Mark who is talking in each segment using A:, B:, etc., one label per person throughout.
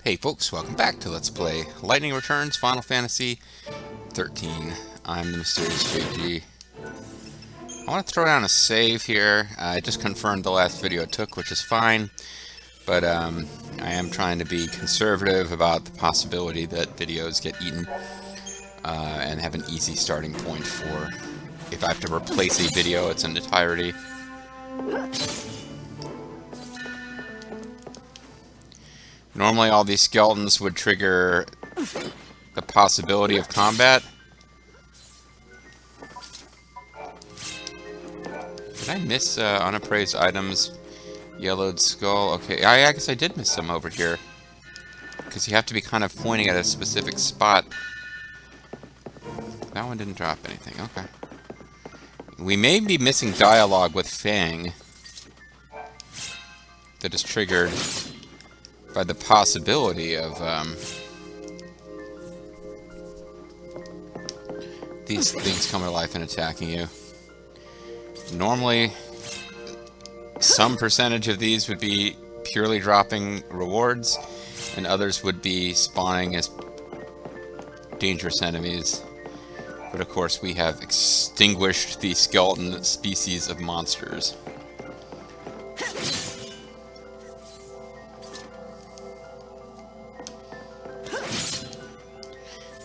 A: Hey folks, welcome back to Let's Play Lightning Returns Final Fantasy XIII. I'm the Mysterious JG. I want to throw down a save here. I just confirmed the last video it took, which is fine, but I am trying to be conservative about the possibility that videos get eaten and have an easy starting point for if I have to replace a video its entirety. Normally all these skeletons would trigger the possibility of combat. Did I miss unappraised items? Yellowed skull. Okay, I guess I did miss some over here. Because you have to be kind of pointing at a specific spot. That one didn't drop anything. Okay. We may be missing dialogue with Fang that is triggered by the possibility of these things coming to life and attacking you. Normally, some percentage of these would be purely dropping rewards, and others would be spawning as dangerous enemies. But of course, we have extinguished the skeleton species of monsters.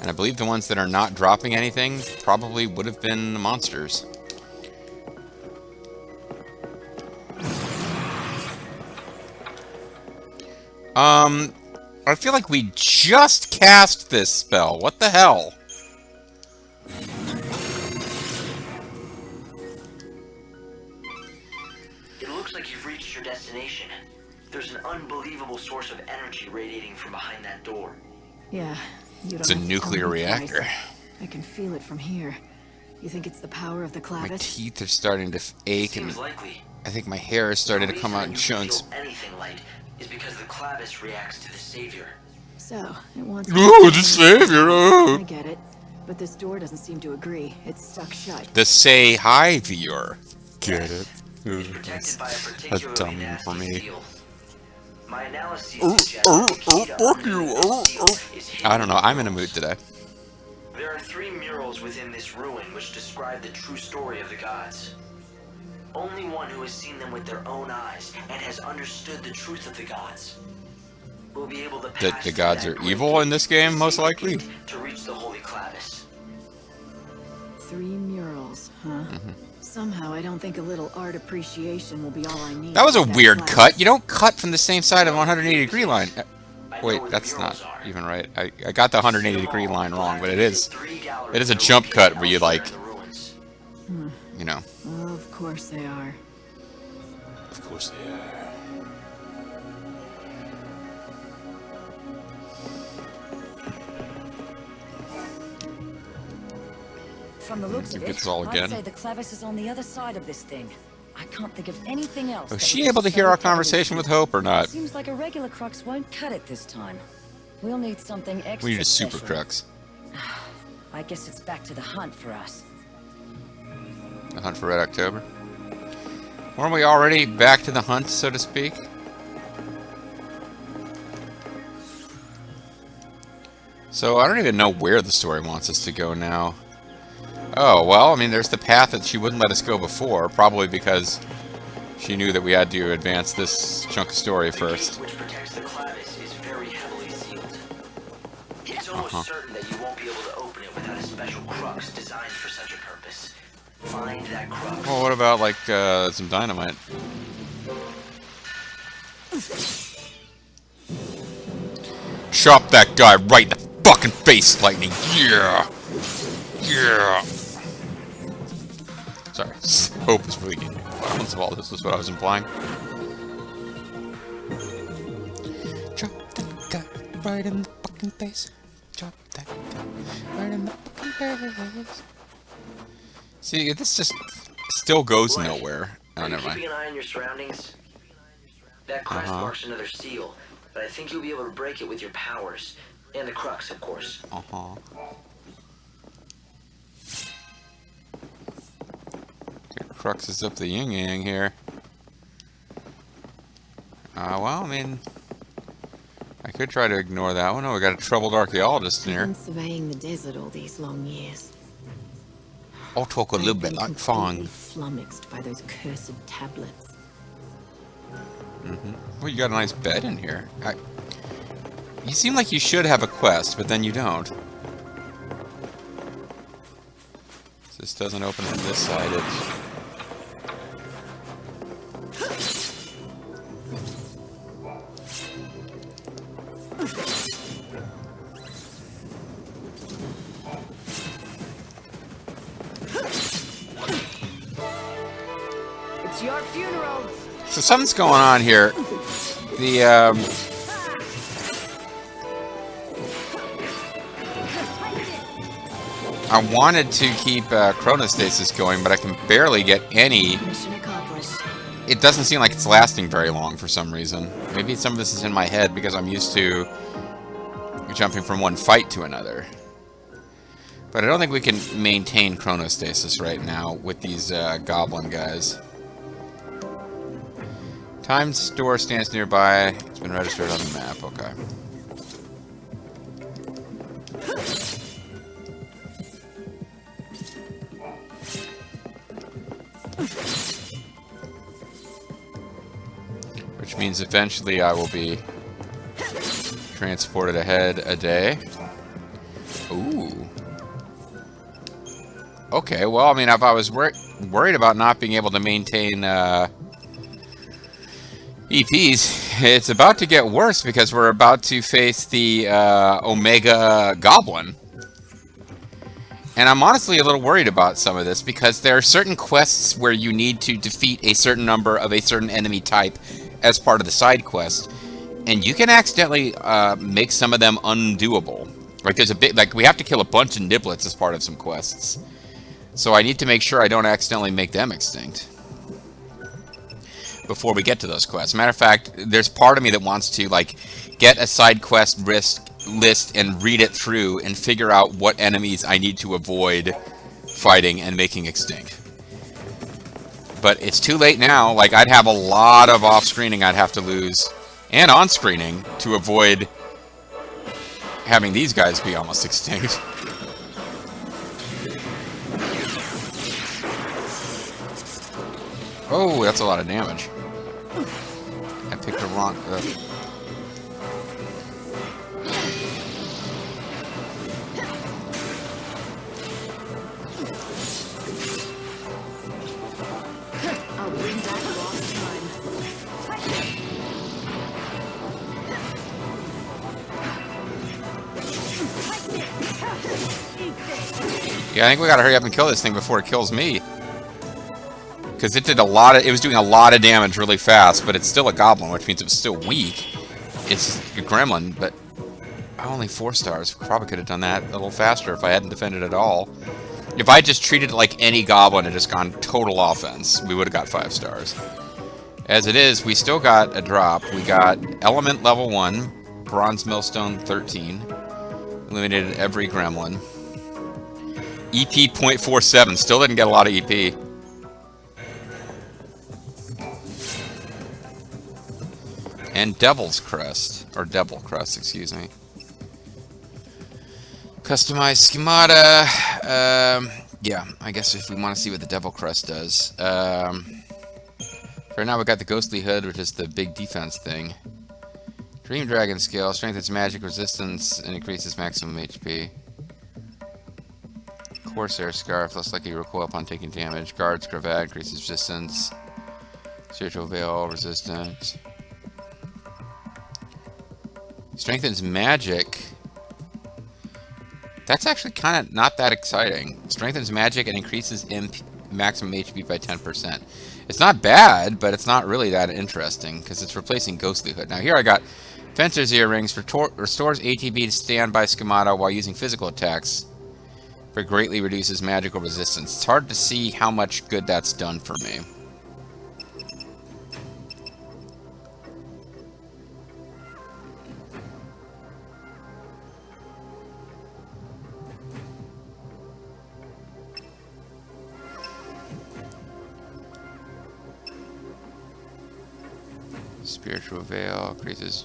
A: And I believe the ones that are not dropping anything probably would have been the monsters. I feel like we just cast this spell. What the hell?
B: It looks like you've reached your destination. There's an unbelievable source of energy radiating from behind that door.
C: Yeah.
A: It's a nuclear reactor.
C: I can feel it from here. You think it's the power of the clavis?
A: My teeth are starting to ache, and
B: likely.
A: I think my hair is starting to come out in chunks.
B: Anything light is because the clavis reacts to the savior.
C: So, it wants
A: Ooh, the savior!
C: I get it. But this door doesn't seem to agree. It's stuck shut.
A: The say hi viewer. Get it?
B: It's protected by a particularly
A: dumb
B: nasty
A: for me.
B: seal. My analysis suggests the key to undo this seal is hidden.
A: I don't know, I'm in a mood today.
B: There are 3 murals within this ruin which describe the true story of the gods. Only one who has seen them with their own eyes and has understood the truth of the gods will be able to
A: That
B: pass
A: the gods
B: through
A: are
B: that
A: evil
B: great
A: in this game, most likely?
B: gate to reach the holy clavis.
C: 3 murals, huh? Somehow I don't think a little art appreciation will be all I need.
A: That was a
C: with
A: weird
C: clavis.
A: cut. You don't cut from the same side of the 180-degree line. Wait, that's not even right. I got the 180-degree line wrong, but it is a jump cut where you, like, you know.
C: Well, of course they are.
A: Of course they are.
D: From the looks of
A: It's
D: it,
A: all
D: I'd
A: again.
D: say the clavis is on the other side of this thing. I can't think of anything else.
A: Was
D: that
A: she
D: would
A: able to
D: be
A: hear
D: so
A: our
D: clever.
A: conversation with Hope or not?
D: Seems like a regular crux won't cut it this time. We'll need something extra
A: We need a super
D: special.
A: crux.
D: I guess it's back to the hunt for us.
A: The hunt for Red October. Weren't we already back to the hunt, so to speak? So I don't even know where the story wants us to go now. Oh, well, I mean, there's the path that she wouldn't let us go before, probably because she knew that we had to advance this chunk of story first.
B: The gate which protects the clavis is very heavily sealed. It's almost certain that you won't be able to open it without a special crux designed for such a purpose. Find that crux.
A: Well, what about, like, some dynamite? Chop that guy right in the fucking face, Lightning! Yeah! Yeah! Sorry, Hope is really getting violence of all this, is what I was implying. Chop that guy right in the fucking face. Chop that guy right in the fucking face. See, this just still goes nowhere. Oh,
B: Are you
A: never mind.
B: keeping an eye on your surroundings? That crest marks another seal, but I think you'll be able to break it with your powers. And the crux, of course.
A: Crux is up the yin-yang here. Well, I mean, I could try to ignore that one. Oh, we got a troubled archaeologist in
C: I've
A: here.
C: been surveying the desert all these long years.
A: I'll talk a little
C: I've
A: bit
C: been
A: like
C: completely
A: Fong.
C: flummoxed by those cursed tablets.
A: Well, you got a nice bed in here. You seem like you should have a quest, but then you don't. This doesn't open from this side.
C: It's your funeral.
A: So something's going on here. I wanted to keep chronostasis going, but I can barely get any.
C: Mission accomplished.
A: It doesn't seem like it's lasting very long for some reason. Maybe some of this is in my head because I'm used to jumping from one fight to another. But I don't think we can maintain chronostasis right now with these goblin guys. Time store stands nearby. It's been registered on the map. Okay. Which means eventually I will be transported ahead a day. Ooh. Okay, well, I mean, if I was worried about not being able to maintain EPs, it's about to get worse because we're about to face the Omega Goblin. And I'm honestly a little worried about some of this because there are certain quests where you need to defeat a certain number of a certain enemy type as part of the side quest. And you can accidentally make some of them undoable. Like there's a bit, like we have to kill a bunch of niblets as part of some quests. So I need to make sure I don't accidentally make them extinct before we get to those quests. Matter of fact, there's part of me that wants to like get a side quest list and read it through and figure out what enemies I need to avoid fighting and making extinct. But it's too late now. Like I'd have a lot of off-screening I'd have to lose and on-screening to avoid having these guys be almost extinct. Oh, that's a lot of damage. I picked the wrong...
C: I'll bring back lost time.
A: Yeah, I think we gotta hurry up and kill this thing before it kills me. Because it did a lot of... It was doing a lot of damage really fast, but it's still a goblin, which means it was still weak. It's a gremlin, but... Only 4 stars. Probably could have done that a little faster if I hadn't defended at all. If I just treated it like any goblin and just gone total offense, we would have got 5 stars. As it is, we still got a drop. We got Element level 1, Bronze Millstone 13. Eliminated every gremlin. EP 0.47. Still didn't get a lot of EP. And Devil's Crest. Or Devil Crest, excuse me. Customize schemata. Yeah, I guess if we want to see what the Devil Crest does. Right now we got the Ghostly Hood, which is the big defense thing. Dream Dragon skill. Strengthens magic resistance and increases maximum HP. Corsair Scarf. Less likely to recoil upon taking damage. Guard's Cravat. Increases resistance. Spiritual Veil. Resistance. Strengthens magic. That's actually kind of not that exciting. Strengthens magic and increases maximum HP by 10%. It's not bad, but it's not really that interesting because it's replacing Ghostly Hood. Now here I got Fencer's Earrings. Restores ATB to standby schemata while using physical attacks. But greatly reduces magical resistance. It's hard to see how much good that's done for me. Spiritual Veil increases.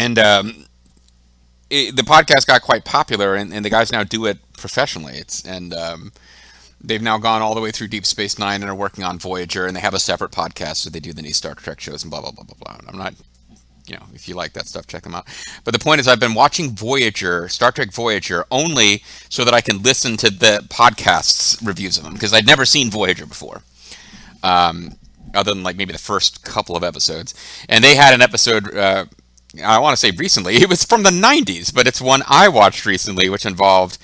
A: And the podcast got quite popular, and the guys now do it professionally. They've now gone all the way through Deep Space Nine and are working on Voyager, and they have a separate podcast, so they do the new Star Trek shows and blah, blah, blah, blah, blah. I'm not, if you like that stuff, check them out. But the point is, I've been watching Voyager, Star Trek Voyager, only so that I can listen to the podcasts' reviews of them, because I'd never seen Voyager before, other than like maybe the first couple of episodes. And they had an episode, I want to say recently, it was from the 90s, but it's one I watched recently, which involved...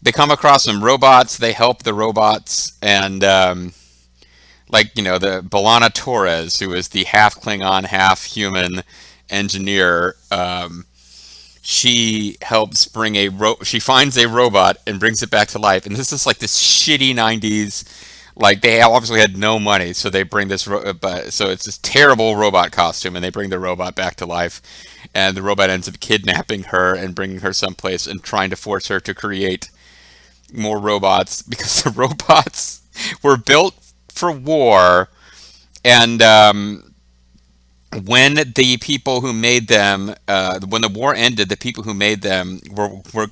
A: They come across some robots, they help the robots, and the B'Elanna Torres, who is the half Klingon, half human engineer, she helps bring she finds a robot and brings it back to life. And this is like this shitty 90s, like they obviously had no money, so they bring this, so it's this terrible robot costume, and they bring the robot back to life. And the robot ends up kidnapping her and bringing her someplace and trying to force her to create more robots, because the robots were built for war, and when the people who made them, when the war ended, the people who made them were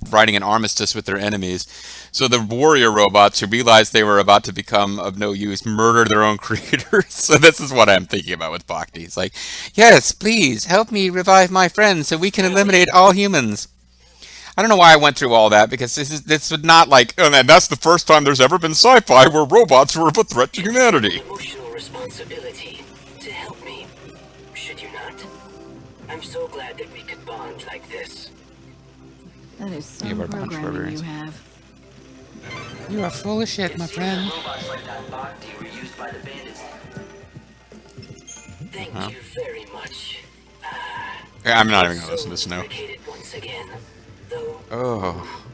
A: writing an armistice with their enemies. So the warrior robots, who realized they were about to become of no use, murdered their own creators. So this is what I'm thinking about with Bhakti. It's like, yes, please help me revive my friends so we can eliminate all humans. I don't know why I went through all that, because this would not like, and that's the first time there's ever been sci-fi where robots were a threat to humanity.
B: Emotional responsibility to help me, should you not? I'm so glad that we could bond like this.
C: That is some programming you have.
A: You are full of shit, my friend.
B: Robots like that Bhakti were used by the bandits. Thank you very much.
A: I'm not even going to listen to this now.
B: Once again.
A: Oh,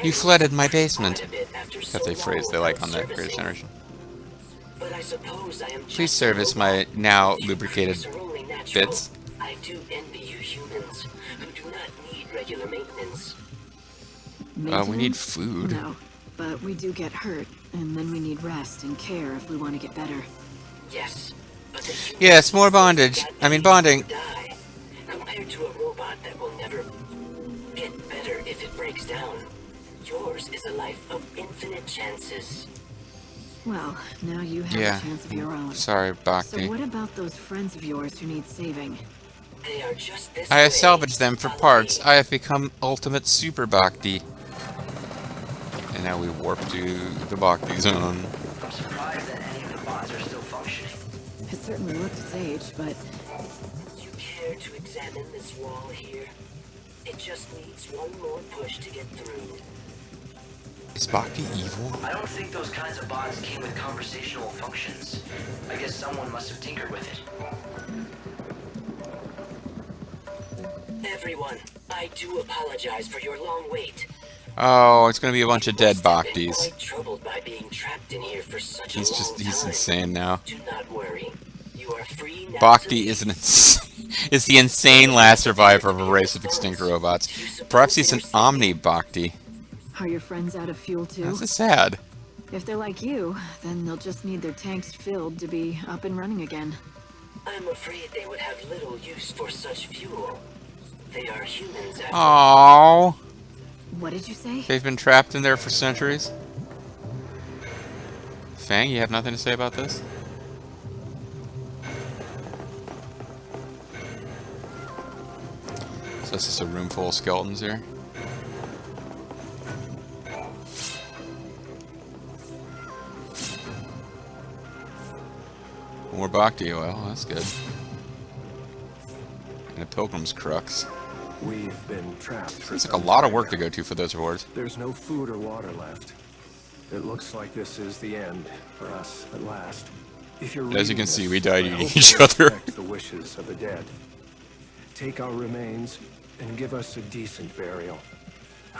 A: you flooded my basement. That's a phrase they like on the Greatest Generation. Please service my now lubricated bits.
B: I do envy you humans who do not need regular maintenance.
A: We need food.
C: No, but we do get hurt, and then we need rest and care if we want to get better.
B: Yes, but
A: yes, more bondage. Bonding.
B: Compared to a robot that will never get better if it breaks down, yours is a life of infinite chances.
C: Well, now you have a chance of your own.
A: Sorry, Bhakti.
C: So what about those friends of yours who need saving?
B: They are just this
A: I have
B: way.
A: salvaged them for parts. I have become ultimate super Bhakti. And now we warp to the Bhakti zone.
B: I'm surprised that any of the bots are still functioning.
C: It certainly looked its age, but...
B: You care to examine this wall here? It just needs one more push to get through.
A: Is Bhakti evil?
B: I don't think those kinds of bots came with conversational functions. I guess someone must have tinkered with it. Everyone, I do apologize for your long wait.
A: Oh, it's gonna be a bunch of dead Bhaktis.
B: Troubled by being trapped in here for such
A: He's insane now.
B: Do not worry. You are free now.
A: Bhakti is is the insane last survivor of a race of extinct robots. Perhaps he's an Omni Bhakti.
C: Are your friends out of fuel too?
A: That's sad.
C: If they're like you, then they'll just need their tanks filled to be up and running again.
B: I'm afraid they would have little use for such fuel. They are humans after
A: all. Aww.
C: What did you say?
A: They've been trapped in there for centuries. Fang, you have nothing to say about this? So this is a room full of skeletons here. More Bhakti oil, that's good. And a pilgrim's crux.
E: We've been trapped.
A: It's like a lot of work to go to for those rewards.
E: There's no food or water left. It looks like this is the end for us at last. If you're
A: As you can see, we died eating
E: each
A: each other.
E: The wishes of the dead. Take our remains and give us a decent burial.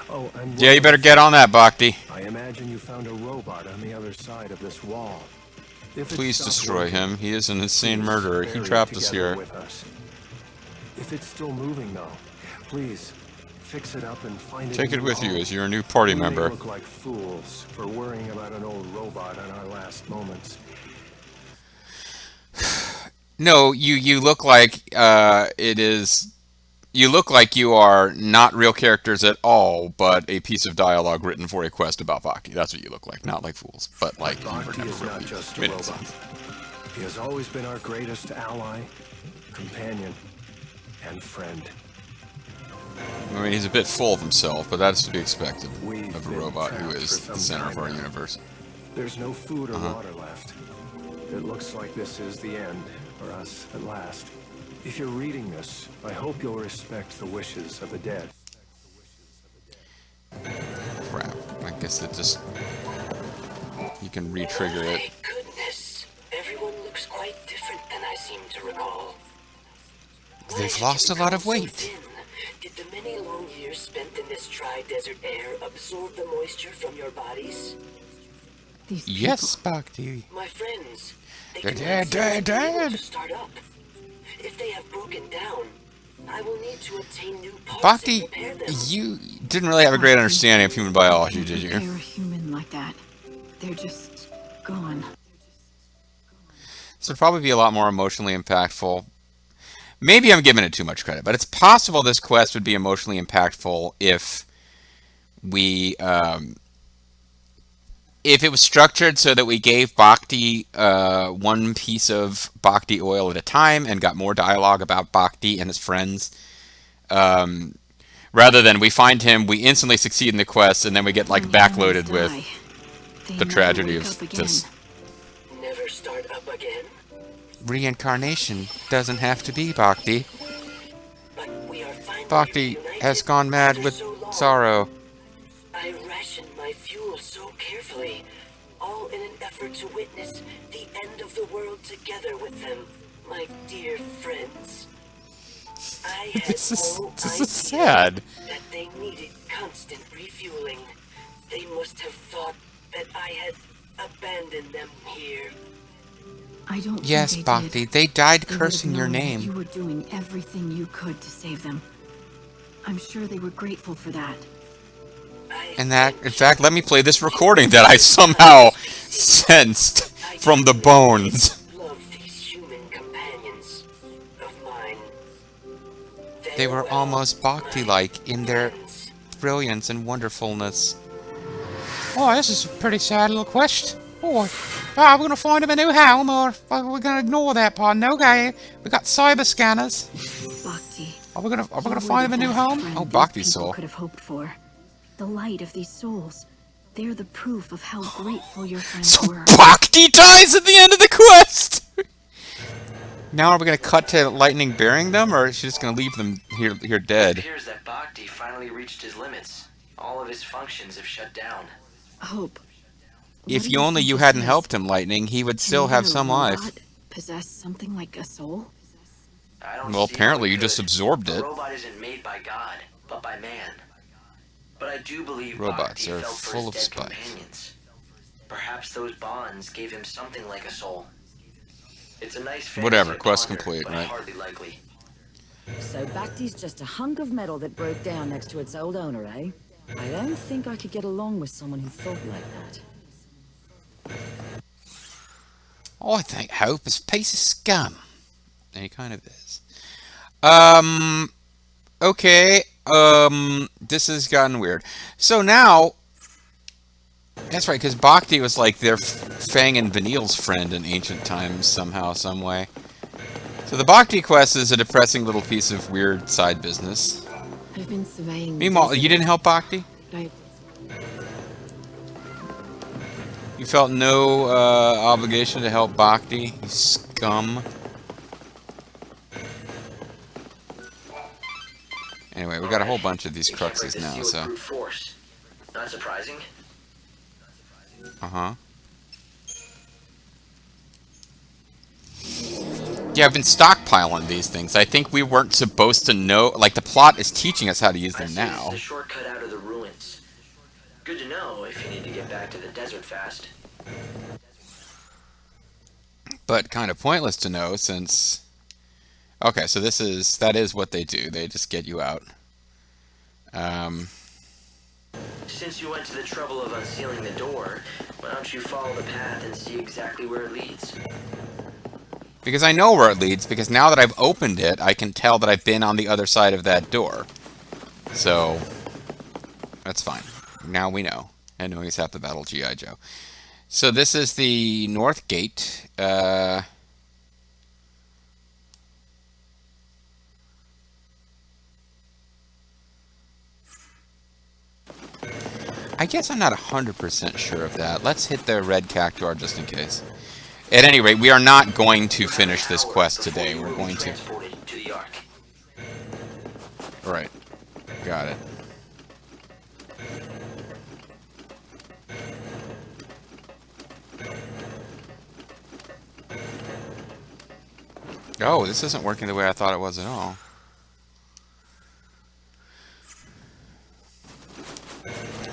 E: Oh, and
A: Yeah, you better get on that, Bhakti.
E: I imagine you found a robot on the other side of this wall. If it
A: Please
E: stopped
A: destroy
E: working,
A: him. He is an insane
E: please
A: murderer. He
E: bury it
A: trapped us
E: together
A: here.
E: with us. If it's still moving though, please fix it up and find
A: Take
E: a
A: it
E: new
A: with you
E: home.
A: as your new party
E: We may
A: member.
E: look like fools for worrying about an old robot in our last moments.
A: No, you look like it is. You look like you are not real characters at all, but a piece of dialogue written for a quest about Bhakti. That's what you look like. Not like fools, but like you were
E: Bhakti
A: never
E: is not
A: really
E: just a
A: made
E: robot.
A: sense.
E: He has always been our greatest ally, companion, and friend.
A: I mean, he's a bit full of himself, but that's to be expected
E: We've
A: of a
E: been
A: robot who
E: trapped
A: is
E: for
A: the
E: some
A: center of
E: time
A: our
E: now.
A: universe.
E: There's no food or water left. It looks like this is the end for us at last. If you're reading this, I hope you'll respect the wishes of the dead.
A: Crap. I guess it just... You can re-trigger it.
B: Thank goodness. Everyone looks quite different than I seem to recall.
A: They've lost a lot of weight.
B: Did the many long years spent in this dry desert air absorb the moisture from your bodies?
C: These
A: Yes, Bhakti.
B: My friends, they
A: They're
B: cannot
A: dead,
B: seem to be
A: dead,
B: able
A: dead.
B: to start up. If they have broken down, I will need to obtain new parts
A: Bhakti,
B: and repair them.
A: you didn't really have a great understanding of human biology, did you?
C: Repair a human like that. They're just gone.
A: This would probably be a lot more emotionally impactful. Maybe I'm giving it too much credit, but it's possible this quest would be emotionally impactful if we, if it was structured so that we gave Bhakti one piece of Bhakti oil at a time and got more dialogue about Bhakti and his friends. Rather than we find him, we instantly succeed in the quest, and then we get like
C: When
A: backloaded
C: humans
A: with
C: die, they
A: the
C: never
A: tragedy
C: wake
A: of
C: up again.
A: this.
B: Never start up again.
A: Reincarnation doesn't have to be Bhakti.
B: But we are finally
A: Bhakti
B: reunited
A: has gone mad
B: after
A: with
B: so long.
A: sorrow.
B: I rationed my fuel so carefully, all in an effort to witness the end of the world together with them, my dear friends. I had
A: This is
B: no
A: this
B: idea
A: is sad.
B: that they needed constant refueling. They must have thought that I had abandoned them here.
C: I don't
A: Yes,
C: think they
A: Bhakti,
C: did.
A: they died
C: They would have
A: cursing your
C: known that
A: name.
C: You were doing everything you could to save them. I'm sure they were grateful for that.
A: And that, in fact, let me play this recording that I somehow sensed from the bones.
B: Love these human companions of mine.
A: They were
B: Farewell,
A: almost Bhakti-like in their
B: friends.
A: brilliance and wonderfulness. Oh, this is a pretty sad little quest. Oh, are we going to find him a new home, or are we going to ignore that part? No, okay, we got cyber scanners.
C: Bhakti.
A: Are we going
C: You
A: to
C: were
A: find him
C: the
A: a new
C: best
A: home?
C: friend
A: Oh,
C: these
A: Bhakti
C: people
A: soul.
C: could have hoped for. The light of these souls. They're the proof of how grateful your friends
A: So
C: were.
A: Bhakti dies at the end of the quest! Now are we going to cut to Lightning burying them, or is she just going to leave them here
B: It
A: dead?
B: appears that Bhakti finally reached his limits. All of his functions have shut down.
C: Hope.
A: If
C: What
A: you
C: do
A: only
C: think
A: you
C: this
A: hadn't
C: is?
A: helped him, Lightning, he would
C: Can
A: still
C: even
A: have
C: a
A: some
C: robot
A: life.
C: possess something like a soul?
B: I don't
A: Well,
B: see how
A: apparently
B: it
A: you just
B: could.
A: absorbed
B: A
A: it.
B: robot isn't made by God, but by man. But I do believe
A: Robots
B: Bhakti
A: are
B: felt for
A: full
B: his
A: of
B: dead
A: spice.
B: companions. Perhaps those bonds gave him something like a soul. It's a nice fantasy
A: Whatever,
B: to
A: quest
B: ponder,
A: complete,
B: but
A: right?
B: hardly likely.
D: So Bhakti's just a hunk of metal that broke down next to its old owner, eh? I don't think I could get along with someone who thought like that.
A: I think Hope is a piece of scum. And he kind of is. Okay, this has gotten weird. So now, that's right, because Bhakti was like their Fang and Vanille's friend in ancient times, somehow, some way. So the Bhakti quest is a depressing little piece of weird side business.
C: I've been surveying the
A: Meanwhile,
C: desert,
A: you didn't help Bhakti?
C: but
A: You felt no obligation to help Bhakti, you scum. Anyway, we got a whole bunch of these
B: You can't break
A: cruxes
B: this
A: now,
B: seal with
A: so...
B: brute force. Not surprising.
A: Uh-huh. Yeah, I've been stockpiling these things. I think we weren't supposed to know... Like, the plot is teaching us how to use
B: I
A: them
B: see
A: now.
B: this is a shortcut out of the ruins. Good to know if you need to get back to the desert fast.
A: But kind of pointless to know, since... Okay, so that is what they do. They just get you out.
B: Since you went to the trouble of unsealing the door, why don't you follow the path and see exactly where it leads?
A: Because I know where it leads, because now that I've opened it, I can tell that I've been on the other side of that door. So, that's fine. Now we know. And knowing it's half the battle, G.I. Joe. So this is the north gate. I guess I'm not 100% sure of that. Let's hit the red cactuar just in case. At any rate, we are not going to finish this quest today. We're going to... Right. Got it. Oh, this isn't working the way I thought it was at all.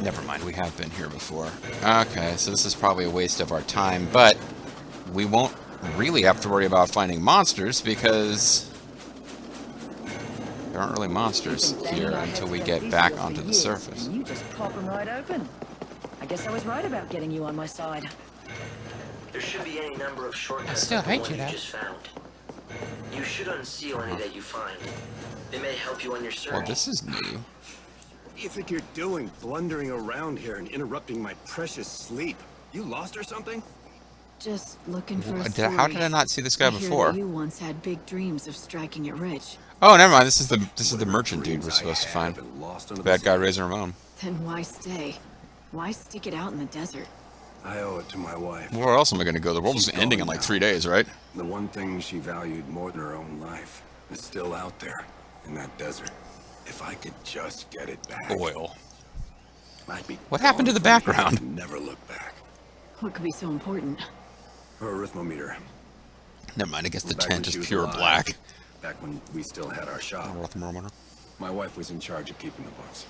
A: Never mind, we have been here before. Okay, so this is probably a waste of our time, but we won't really have to worry about finding monsters because there aren't really monsters here until we get back onto the surface.
D: You just pop them right open. I guess I was right about getting you on my side.
B: There should be any number of shortcuts.
A: I still
B: like the
A: hate
B: one
A: you, Dad.
B: just found. You should unseal any that you find. They may help you on your search.
A: Well, this is new.
E: What do you think you're doing, blundering around here and interrupting my precious sleep? You lost or something?
C: Just looking for a story.
A: How did I not see this guy
C: I hear
A: before?
C: that you once had big dreams of striking it rich.
A: Oh, never mind. This is the merchant dude we're supposed to find. Bad guy Razor Ramon.
C: Then why stay? Why stick it out in the desert?
E: I owe it to my wife.
A: Where else am I going to go? The world is ending in like 3 days, right?
E: The one thing she valued more than her own life is still out there in that desert. If I could just get it back.
A: Oil.
E: I'd be
A: What happened to the
E: gone from here
A: background?
E: and never look back.
C: What could be so important?
E: Her arithmometer.
A: Never mind. I guess the
E: Back when
A: tent is
E: she was
A: pure
E: alive,
A: black.
E: Back when we still had our shop. My wife was in charge of keeping the books.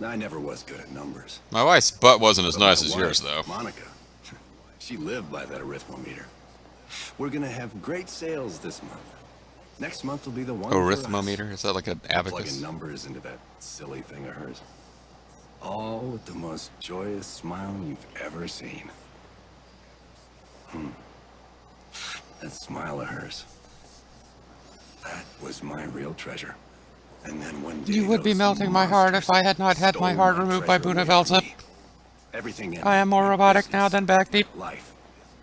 E: I never was good at numbers.
A: My wife's butt wasn't as
E: But
A: nice
E: my
A: as yours,
E: wife,
A: though.
E: Monica. She lived by that arithmometer. We're gonna have great sales this month. Next month will be the one for us.
A: Arithmometer? Is that like an abacus?
E: Plugging numbers into that silly thing of hers. All with the most joyous smile you've ever seen. That smile of hers. That was my real treasure. And then one day
A: You would be
E: those
A: melting my heart if I had not had my
E: stole
A: heart removed by
E: treasure away
A: Bunavelza.
E: from me. Everything
A: I am more
E: ended.
A: robotic now
E: Business,
A: than Bhakti.
E: life.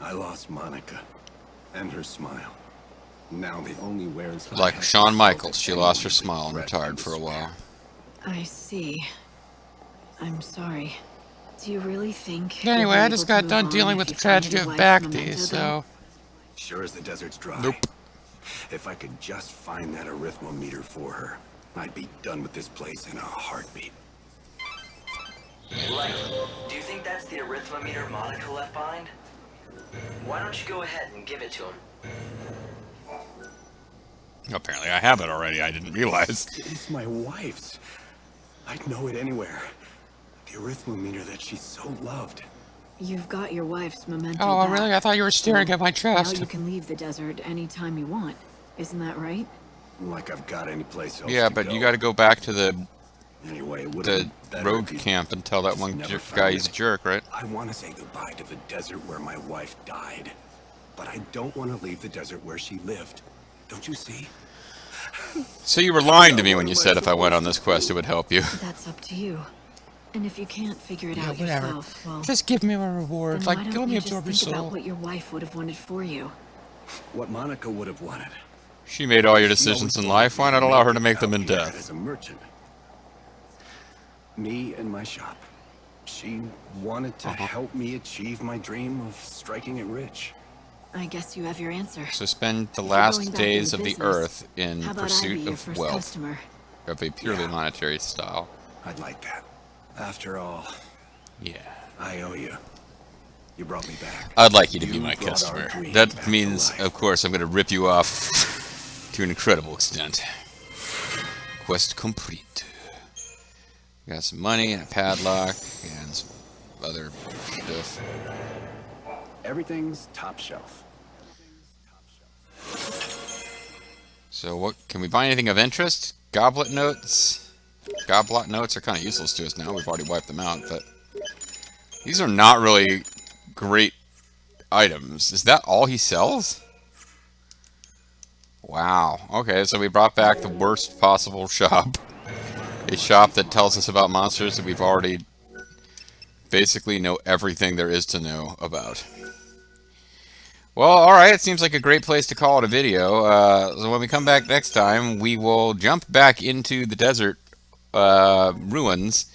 E: I lost Monica and her smile. Now the only wares I
A: Like
E: have
A: Shawn
E: to
A: Michaels,
E: felt
A: she
E: any
A: lost her smile and
E: regret
A: retired for a while.
C: I see. I'm sorry. Do you really think...
A: Anyway,
C: you'll
A: I
C: be
A: just
C: able to
A: got
C: move
A: done
C: on
A: dealing
C: if
A: with the
C: you find
A: tragedy
C: your
A: of
C: wife's
A: Bhakti,
C: memento,
A: so...
C: though?
E: Sure as the desert's dry.
A: Nope.
E: If I could just find that arithmometer for her, I'd be done with this place in a heartbeat.
B: Light, do you think that's the arithmometer Monica left behind? Why don't you go ahead and give it to him?
A: Apparently I have it already, I didn't realize.
E: It's my wife's. I'd know it anywhere. The arithmometer that she so loved.
C: You've got your wife's memento
A: Oh,
C: back.
A: really? I thought you were staring at my
C: Now
A: chest.
C: you can leave the desert anytime you want. Isn't that right?
E: Like I've got any place else
A: Yeah,
E: to
A: but
E: go.
A: you gotta go back to the
E: Anyway, it would've
A: the
E: been better
A: rogue
E: if you
A: camp and tell that
E: just
A: one
E: never
A: guy
E: found
A: he's a
E: it.
A: jerk, right?
E: I want to say goodbye to the desert where my wife died. But I don't want to leave the desert where she lived. Don't you see?
A: So you were lying to me when you said if I went on this quest it would help you.
C: That's up to you. And if you can't figure it out
A: whatever.
C: yourself, well,
A: Just give me a reward.
C: then
A: Like,
C: why
A: let
C: don't
A: me
C: you
A: absorb your
C: just think about
A: soul.
C: what your wife would have wanted for you?
E: What Monica would have wanted.
A: She made all your
E: She
A: decisions in
E: always
A: life. Why not
E: wanted
A: allow her to
E: it
A: make them
E: out
A: in
E: here
A: death?
E: As a merchant. Me and my shop. She wanted to help me achieve my dream of striking it rich.
C: I guess you have your answer.
A: So spend the
C: If you're
A: last
C: going back
A: days of
C: into
A: the
C: business,
A: earth in
C: How about I be
A: pursuit
C: your
A: of
C: first
A: wealth
C: customer?
A: of a purely
E: Yeah.
A: monetary style.
E: I'd like that. After all,
A: Yeah.
E: I owe you. You brought me back.
A: I'd like you to be
E: You
A: my
E: brought our
A: customer.
E: dream
A: That
E: back to
A: means,
E: life.
A: of course, I'm going to rip you off to an incredible extent. Quest complete. Got some money and a padlock and some other stuff.
E: Everything's top shelf.
A: So what, can we buy anything of interest? Goblet notes? Goblot notes are kind of useless to us now. We've already wiped them out, but these are not really great items. Is that all he sells? Wow. Okay, so we brought back the worst possible shop. A shop that tells us about monsters that we've already basically know everything there is to know about. Well, alright, it seems like a great place to call it a video. So when we come back next time, we will jump back into the desert ruins.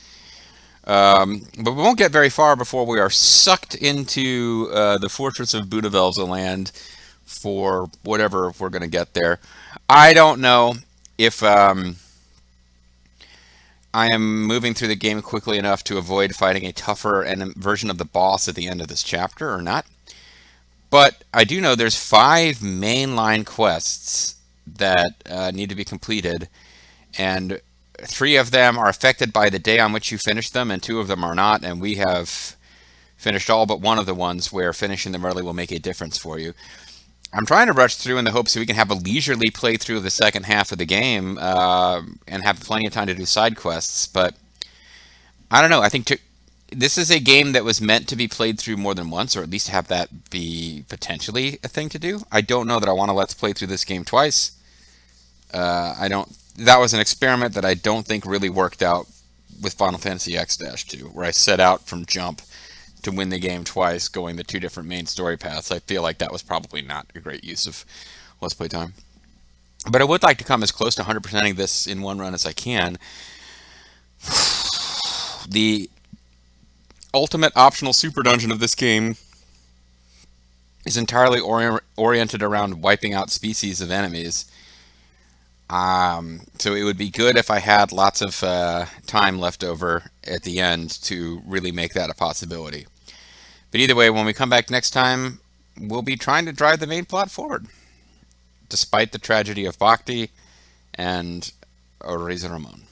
A: But we won't get very far before we are sucked into the fortress of Budavelza land for whatever we're going to get there. I don't know if I am moving through the game quickly enough to avoid fighting a tougher version of the boss at the end of this chapter or not. But I do know there's 5 mainline quests that need to be completed, and 3 of them are affected by the day on which you finish them, and 2 of them are not, and we have finished all but one of the ones where finishing them early will make a difference for you. I'm trying to rush through in the hopes that we can have a leisurely playthrough of the second half of the game and have plenty of time to do side quests, but I don't know. I think this is a game that was meant to be played through more than once, or at least have that be potentially a thing to do. I don't know that I want to let's play through this game twice. That was an experiment that I don't think really worked out with Final Fantasy X-2, where I set out from jump to win the game twice, going the 2 different main story paths. I feel like that was probably not a great use of Let's Play time. But I would like to come as close to 100%ing this in one run as I can. The ultimate optional super dungeon of this game is entirely oriented around wiping out species of enemies. So it would be good if I had lots of time left over at the end to really make that a possibility. But either way, when we come back next time, we'll be trying to drive the main plot forward, despite the tragedy of Bhakti and Ramon.